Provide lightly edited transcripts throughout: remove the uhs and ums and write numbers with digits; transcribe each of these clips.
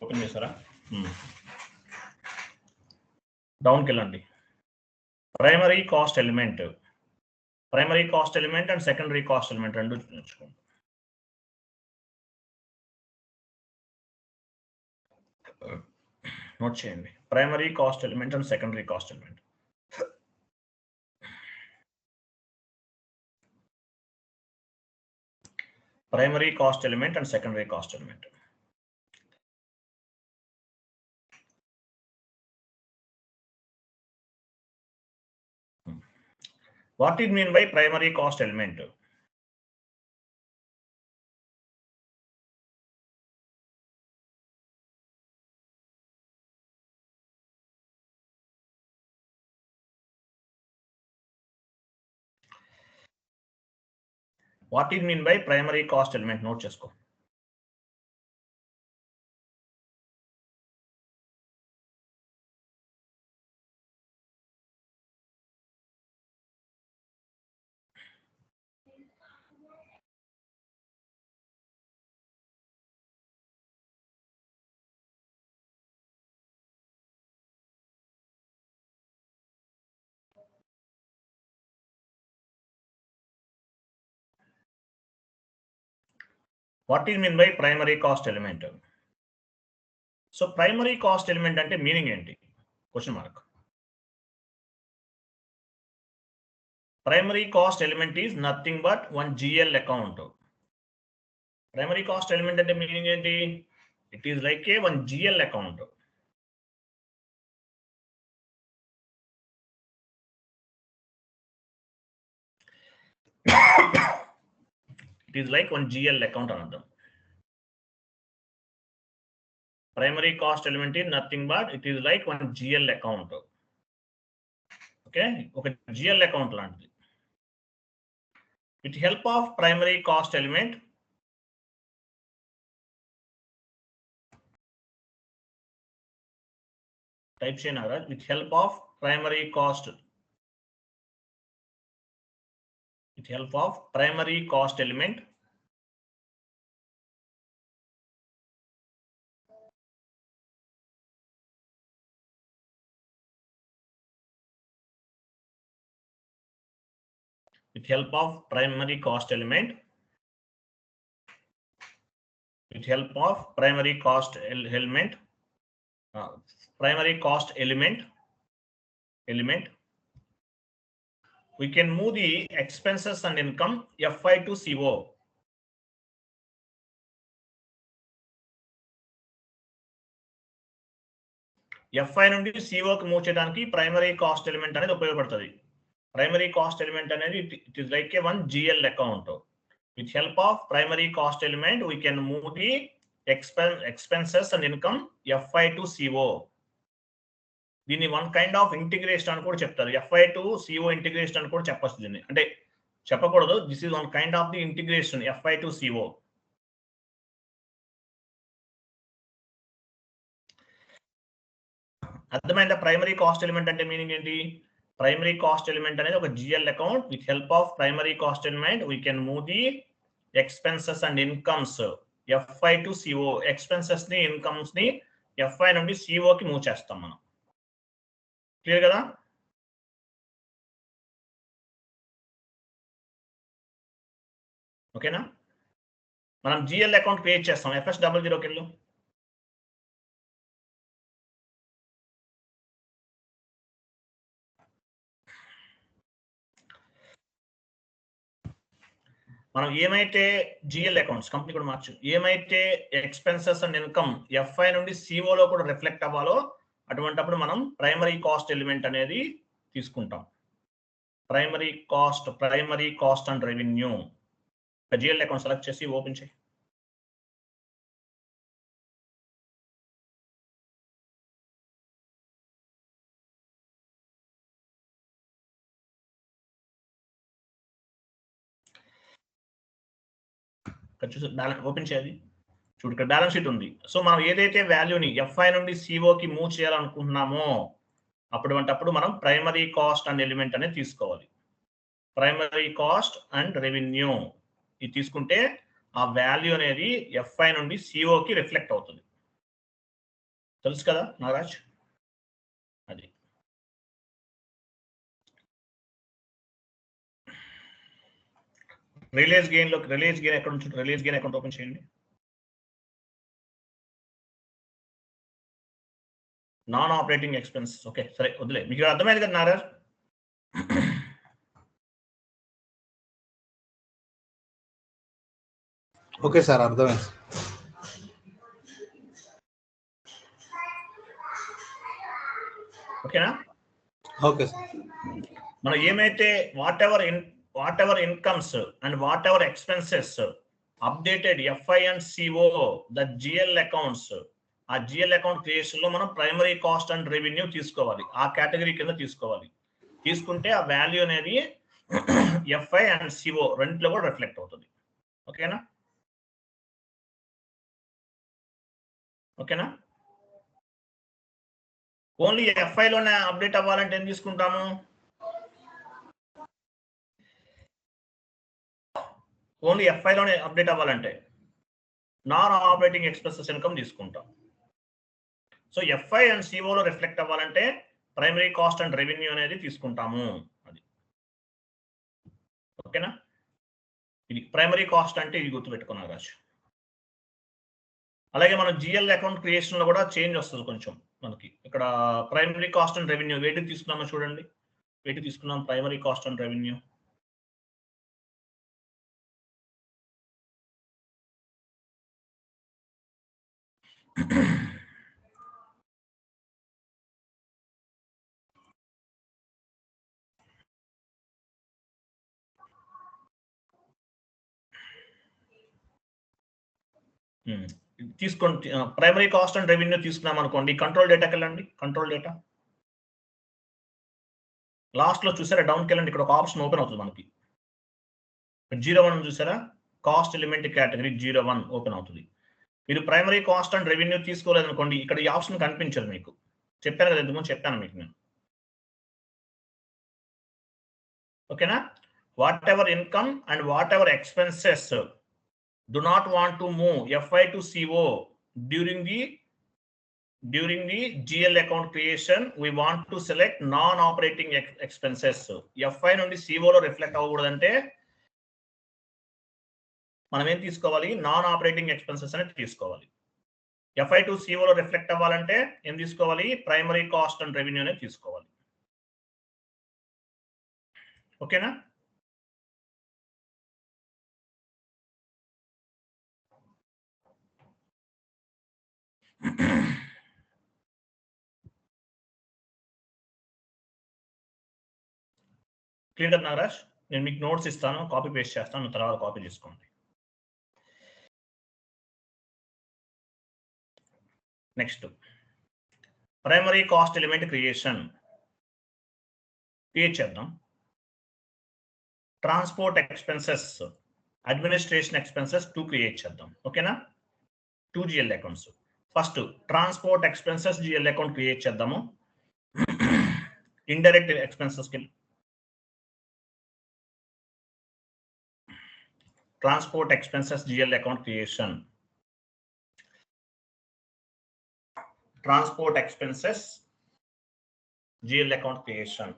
Open చేశారా? డౌన్కి వెళ్ళండి. Primary cost element and secondary cost element రెండు నేర్చుకోండి. నోట్ చేయండి. Primary cost element and secondary cost element. Primary cost element and secondary cost element. What it mean by primary cost element? What it mean by primary cost element? Note chesko. What is mean by primary cost element? So primary cost element ante meaning enti? Question mark. Primary cost element is nothing but one GL account. Primary cost element ante meaning enti? It is like a one GL account. It is like one GL account another. Primary cost element is nothing but it is like one GL account. Okay, okay, GL account లాంటిది. With help of primary cost element, type చేయండి. With help of primary cost element, with help of primary cost element, we can move the expenses and income FI to CO. FI నుండి CO కి move చేయడానికి primary cost element అనేది ఉపయోగపడుతుంది. Primary cost element అనేది it is like a one GL account. With help of primary cost element, we can move the expenses and income FI to CO. దీన్ని one kind of integration అని కూడా చెప్తారు. FI to CO integration అని కూడా చెప్పచ్చు. దీన్ని అంటే చెప్పకూడదు. This is one kind of the integration FI to CO. అర్థమైందా? ప్రైమరీ కాస్ట్ ఎలిమెంట్ అంటే మీనింగ్ ఏంటి? ప్రైమరీ కాస్ట్ ఎలిమెంట్ అనేది ఒక GL account. With help of primary cost element we can move the expenses and incomes FI to CO. Expenses ని incomes ని FI నుండి CO కి move చేస్తాం మనం. క్లియర్ కదా? ఓకేనా? మనం GL అకౌంట్ క్రియేట్ చేస్తాం. FS00కి వెళ్ళు. మనం ఏమైతే GL అకౌంట్స్ కంపెనీ కూడా మార్చు, ఏమైతే ఎక్స్పెన్సెస్ అండ్ ఇన్కమ్ FI నుండి CO లో కూడా రిఫ్లెక్ట్ అవ్వాలో అటువంటిప్పుడు మనం ప్రైమరీ కాస్ట్ ఎలిమెంట్ అనేది తీసుకుంటాం. Primary cost and revenue. GL account select చేసి ఓపెన్ చేయి. ఓపెన్ చేయాలి. చూడు ఇక్కడ బ్యాలెన్స్ షీట్ ఉంది. సో మనం ఏదైతే వాల్యూని FI నుండి CO కి మూవ్ చేయాలనుకుంటున్నామో అప్పుడు మనం ప్రైమరీ కాస్ట్ అండ్ ఎలిమెంట్ అనేది తీసుకోవాలి. ప్రైమరీ కాస్ట్ అండ్ రెవెన్యూ ఇది తీసుకుంటే ఆ వాల్యూ అనేది FI నుండి CO కి రిఫ్లెక్ట్ అవుతుంది. తెలుసు కదా నాగరాజ్? అది రిలీజ్ గెయిన్ ఎక్కడ ఉంటుంది? రిలీజ్ గెయిన్ అకౌంట్ ఓపెన్ చేయండి. Non operating expense. ఓకే సరే వదిలే, మీకు అర్థమైంది కదా నాగరాజ్? ఓకే సార్, అర్థమైంది. ఓకేనా? Okay sir. మనం ఏమైతే whatever incomes and whatever expenses updated FI and CO the GL accounts, ఆ జిఎల్ అకౌంట్ క్రియేషన్ లో మనం ప్రైమరీ కాస్ట్ అండ్ రెవెన్యూ తీసుకోవాలి, ఆ కేటగిరీ కింద తీసుకోవాలి. తీసుకుంటే ఆ వాల్యూ అనేది ఎఫ్ఐ అండ్ సిఓ రెంట్లో కూడా రిఫ్లెక్ట్ అవుతుంది. ఓకేనా? ఓకేనా? ఓన్లీ ఎఫ్ఐ లోనే అప్డేట్ అవ్వాలంటే ఏం తీసుకుంటాము? ఓన్లీ ఎఫ్ఐ లోనే అప్డేట్ అవ్వాలంటే నాన్ ఆపరేటింగ్ ఎక్స్పెన్సెస్ ఇన్కమ్ తీసుకుంటాం. సో ఎఫ్ఐ అండ్ సిఓలో రిఫ్లెక్ట్ అవ్వాలంటే ప్రైమరీ కాస్ట్ అండ్ రెవెన్యూ అనేది తీసుకుంటాము. అది ఓకేనా? ఇది ప్రైమరీ కాస్ట్ అంటే ఇది గుర్తుపెట్టుకున్నారు రాజు. అలాగే మనం జిఎల్ అకౌంట్ క్రియేషన్ లో కూడా చేంజ్ వస్తుంది కొంచెం మనకి. ఇక్కడ ప్రైమరీ కాస్ట్ అండ్ రెవెన్యూ వేటికి తీసుకున్నామో చూడండి. వేటికి తీసుకున్నాం ప్రైమరీ కాస్ట్ అండ్ రెవెన్యూ? తీసుకోండి. ప్రైమరీ కాస్ట్ అండ్ రెవెన్యూ తీసుకున్నాం అనుకోండి, కంట్రోల్ డేటాకి వెళ్ళండి. కంట్రోల్ డేటా లాస్ట్ లో చూసారా, డౌన్కి వెళ్ళండి. ఇక్కడ ఒక ఆప్షన్ ఓపెన్ అవుతుంది మనకి. 01 చూసారా, కాస్ట్ ఎలిమెంట్ కేటగిరీ 01 ఓపెన్ అవుతుంది. మీరు ప్రైమరీ కాస్ట్ అండ్ రెవెన్యూ తీసుకోలేదనుకోండి, ఇక్కడ ఈ ఆప్షన్ కనిపించదు మీకు. చెప్పాను కదా, ఇంతకుముందు చెప్పాను మీకు నేను. ఓకేనా? What ever income and whatever expenses do not want to move FI to CO during the GL account creation. We want to select non-operating expenses. FI నుండి CO లో రిఫ్లెక్ట్ అవ్వకూడదంటే మనం ఏం తీసుకోవాలి? నాన్ ఆపరేటింగ్ ఎక్స్పెన్సెస్ అనేది తీసుకోవాలి. FI to CO లో reflect అవ్వాలంటే ఏం తీసుకోవాలి? ప్రైమరీ కాస్ట్ అండ్ రెవెన్యూ అనేది తీసుకోవాలి. ఓకేనా? క్లియర్ నాగరాజ్? నేను మీకు నోట్స్ ఇస్తాను, కాపీ పేస్ట్ చేస్తాను, తర్వాత కాపీ చేసుకోండి. Next primary cost element creation create చేద్దాం. Transport expenses, administration expenses 2 create చేద్దాం. ఓకేనా? 2 GL accounts. First transport expenses GL account create చేద్దాము. ఇండైరెక్ట్ ఎక్స్పెన్సెస్ కి transport expenses GL account creation. Transport expenses GL account creation.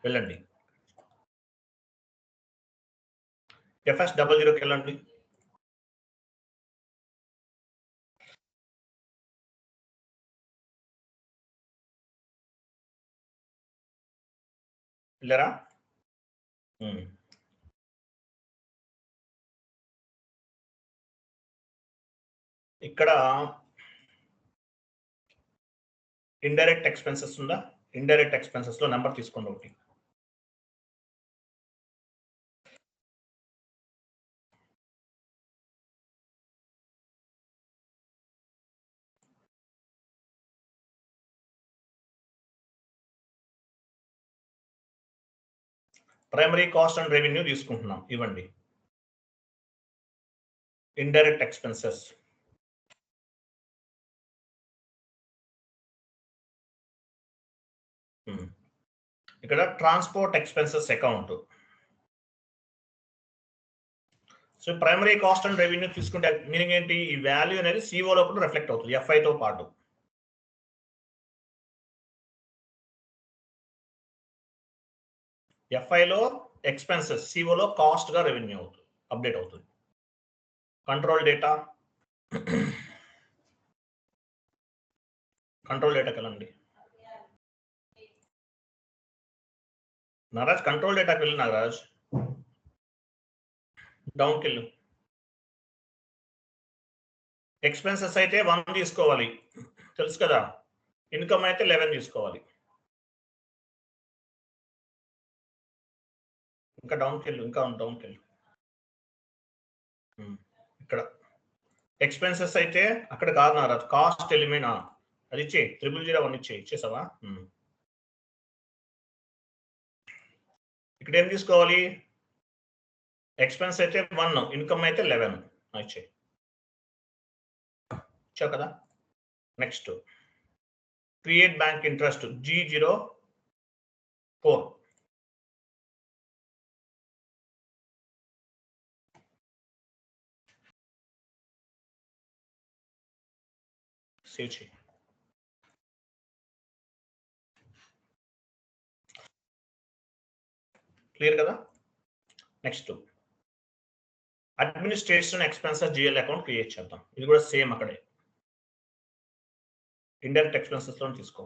వెళ్ళండి, FS00కి వెళ్ళండి. వెళ్ళరా? ఇక్కడ ఇండైరెక్ట్ ఎక్స్పెన్సెస్ ఉందా? ఇండైరెక్ట్ ఎక్స్పెన్సెస్ లో నెంబర్ తీసుకోండి ఒకటి. ప్రైమరీ కాస్ట్ అండ్ రెవెన్యూ తీసుకుంటున్నాం, ఇవ్వండి. Indirect expenses. ఇక్కడ transport expenses account. So primary cost and revenue తీసుకుంటే మీనింగ్ ఏంటి? ఈ వాల్యూ అనేది సిఓ లోపల రిఫ్లెక్ట్ అవుతుంది ఎఫ్ఐతో పాటు. ఎఫ్ఐలో ఎక్స్పెన్సెస్, సిఓలో కాస్ట్ గా రెవెన్యూ అవుతుంది, అప్డేట్ అవుతుంది. కంట్రోల్ డేటా, కంట్రోల్ డేటాకి వెళ్ళండి. నారాజ్ కంట్రోల్ డేటాకి వెళ్ళి నారాజ్ డౌన్కి వెళ్ళు. ఎక్స్పెన్సెస్ అయితే 1 తీసుకోవాలి, తెలుసు కదా. ఇన్కమ్ అయితే 11 తీసుకోవాలి. ఇంకా డౌన్కి వెళ్ళు, ఇంకా డౌన్కి వెళ్ళు. ఇక్కడ ఎక్స్పెన్సెస్ అయితే అక్కడ కాదు నారాజ్, కాస్ట్ ఎలిమెంట్ అది ఇచ్చే 0001 ఇచ్చేసావా? ఇక్కడ ఏం తీసుకోవాలి? ఎక్స్పెన్స్ అయితే 1, ఇన్కమ్ అయితే 11 ఇచ్చేయి. ఇచ్చావు కదా. Next create bank interest G04. Save చేయి. క్లియర్ కదా. Next administration expenses GL account create చేద్దాం. ఇది కూడా సేమ్ అక్కడే ఇండైరెక్ట్ ఎక్స్పెన్సెస్ లో తీసుకో.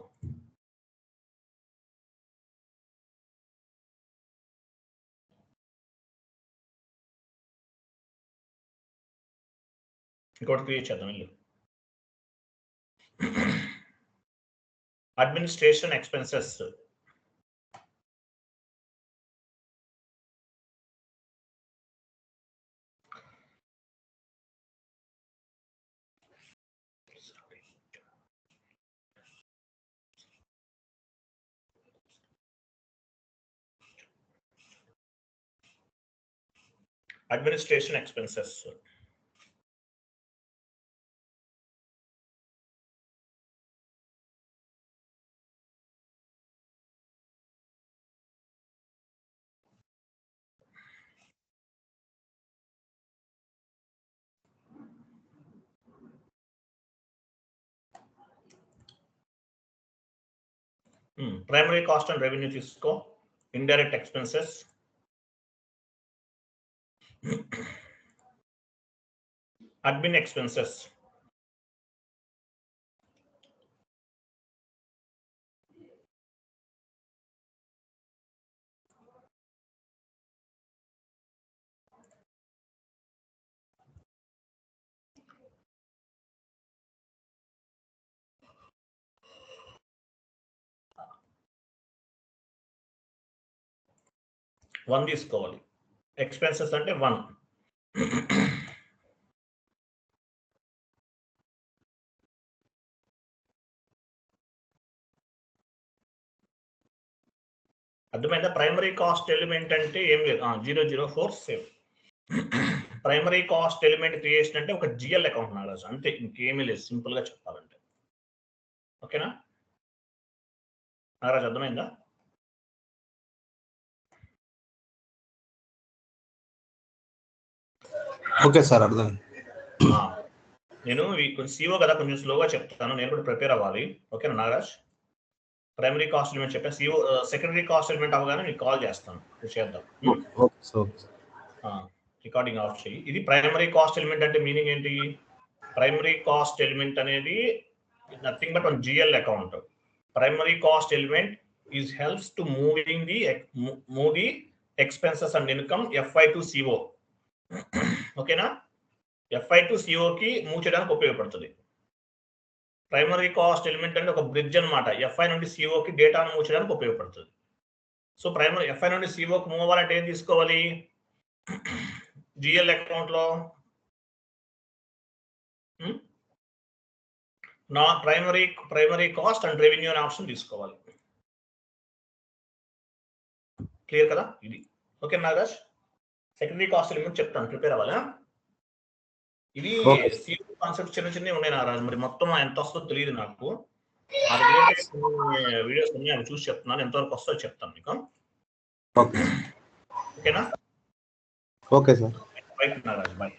ఇంకోటి క్రియేట్ చేద్దాం. ఇల్లు administration expenses administration expenses primary cost and revenue తీసుకో. Indirect expenses admin expenses one తీసుకోవాలి. ఎక్స్పెన్సెస్ అంటే 1. అర్థమైందా? ప్రైమరీ కాస్ట్ ఎలిమెంట్ అంటే ఏం లేదు, 004 save. Primary cost element creation అంటే ఒక జిఎల్ అకౌంట్ నారాజు, అంతే, ఇంకేమీ లేదు, సింపుల్ గా చెప్పాలంటే. ఓకేనా నారాజు, అర్థమైందా? ఓకే సార్, అర్థమైంది. నేను కొంచెం సిఓ కదా, కొంచెం స్లోగా చెప్తాను, నేను కూడా ప్రిపేర్ అవ్వాలి. ఓకేనా నారాజ్? ప్రైమరీ కాస్ట్ ఎలిమెంట్ చెప్పా, సిఓ సెకండరీ కాస్ట్ ఎలిమెంట్ అవగానే నీకు కాల్ చేస్తాను, చేద్దాం. రికార్డింగ్ ఆఫ్ చేయి. ఇది ప్రైమరీ కాస్ట్ ఎలిమెంట్ అంటే మీనింగ్ ఏంటి? ప్రైమరీ కాస్ట్ ఎలిమెంట్ అనేది nothing but one GL account. Primary cost element is helps to move the expenses and income FI to CO. ఓకేనా? ఎఫ్ఐ టు సిఓకి move చేయడానికి ఉపయోగపడుతుంది. Primary cost element అంటే ఒక bridge అనమాట. ఎఫ్ఐ నుండి సిఓకి డేటాను మూవ్ చేయడానికి ఉపయోగపడుతుంది. సో ప్రైమరీ ఎఫ్ఐ నుండి సిఓకి మూవ్ అవ్వాలంటే ఏం తీసుకోవాలి? జిఎల్ అకౌంట్ లో నా ప్రైమరీ కాస్ట్ అండ్ రెవెన్యూ అనే ఆప్షన్ తీసుకోవాలి. క్లియర్ కదా? ఇది okay Nagaraj. Secondary cost element చెప్తాను, ప్రిపేర్ అవ్వాలా? ఇవి Okay. సిఓ కాన్సెప్ట్ చిన్న చిన్నవి ఉన్నాయి నారాజు, మరి మొత్తం ఎంత వస్తుందో తెలియదు నాకు. ఆ రిలేటెడ్ కొన్ని వీడియోస్ ఉన్నాయి, అవి చూసి చెప్తున్నాను, ఎంతవరకు వస్తుందో చెప్తాను మీకు. ఓకే ఓకేనా? Okay sir. రైట్ నారాజు, బాయ్.